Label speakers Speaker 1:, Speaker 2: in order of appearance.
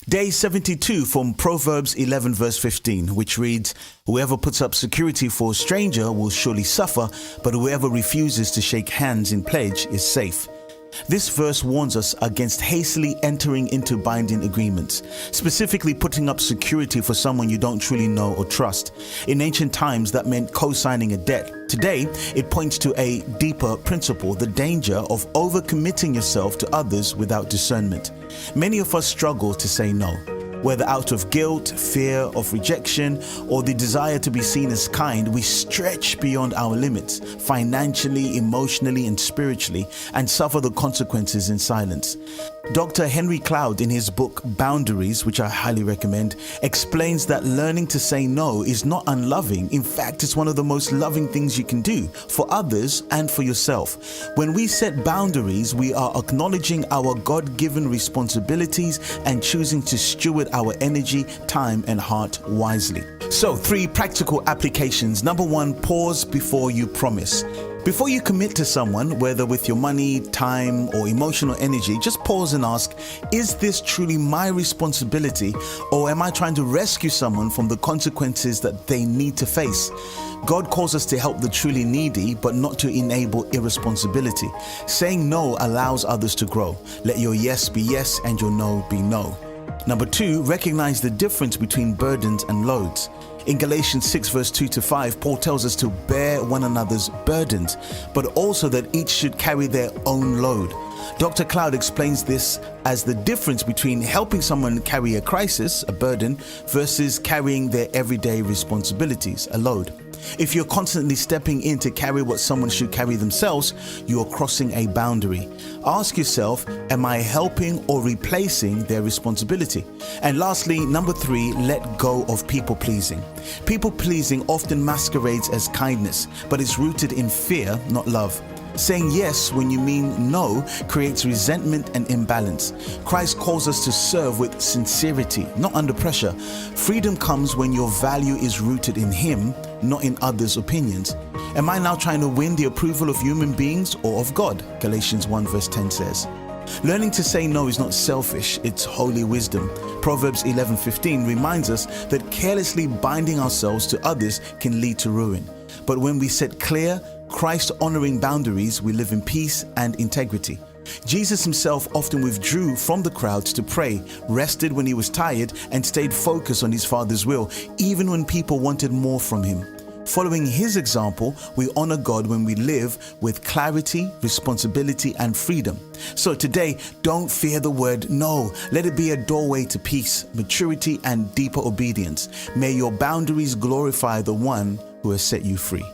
Speaker 1: Day 72 from Proverbs 11 verse 15, which reads, "Whoever puts up security for a stranger will surely suffer, but whoever refuses to shake hands in pledge is safe." This verse warns us against hastily entering into binding agreements, specifically putting up security for someone you don't truly know or trust. In ancient times, that meant co-signing a debt. Today, it points to a deeper principle, the danger of overcommitting yourself to others without discernment. Many of us struggle to say no, whether out of guilt, fear of rejection, or the desire to be seen as kind. We stretch beyond our limits, financially, emotionally, and spiritually, and suffer the consequences in silence. Dr. Henry Cloud, in his book Boundaries, which I highly recommend, explains that learning to say no is not unloving. In fact, it's one of the most loving things you can do for others and for yourself. When we set boundaries, we are acknowledging our God-given responsibilities and choosing to steward our energy, time, and heart wisely. So, 3 practical applications. Number 1, pause before you promise. Before you commit to someone, whether with your money, time, or emotional energy, just pause and ask, is this truly my responsibility, or am I trying to rescue someone from the consequences that they need to face? God calls us to help the truly needy, but not to enable irresponsibility. Saying no allows others to grow. Let your yes be yes and your no be no. Number 2, recognize the difference between burdens and loads. In Galatians 6 verse 2-5, Paul tells us to bear one another's burdens, but also that each should carry their own load. Dr. Cloud explains this as the difference between helping someone carry a crisis, a burden, versus carrying their everyday responsibilities, a load. If you're constantly stepping in to carry what someone should carry themselves, you are crossing a boundary. Ask yourself, am I helping or replacing their responsibility? And lastly, number 3, let go of people pleasing. People pleasing often masquerades as kindness, but it's rooted in fear, not love. Saying yes when you mean no creates resentment and imbalance. Christ calls us to serve with sincerity, not under pressure. Freedom comes when your value is rooted in Him, not in others' opinions. Am I now trying to win the approval of human beings or of God? Galatians 1 verse 10 says. Learning to say no is not selfish, it's holy wisdom. Proverbs 11:15 reminds us that carelessly binding ourselves to others can lead to ruin. But when we set clear, Christ-honoring boundaries, we live in peace and integrity. Jesus himself often withdrew from the crowds to pray, rested when he was tired, and stayed focused on his Father's will, even when people wanted more from him. Following his example, we honor God when we live with clarity, responsibility, and freedom. So today, don't fear the word no. Let it be a doorway to peace, maturity, and deeper obedience. May your boundaries glorify the one who has set you free.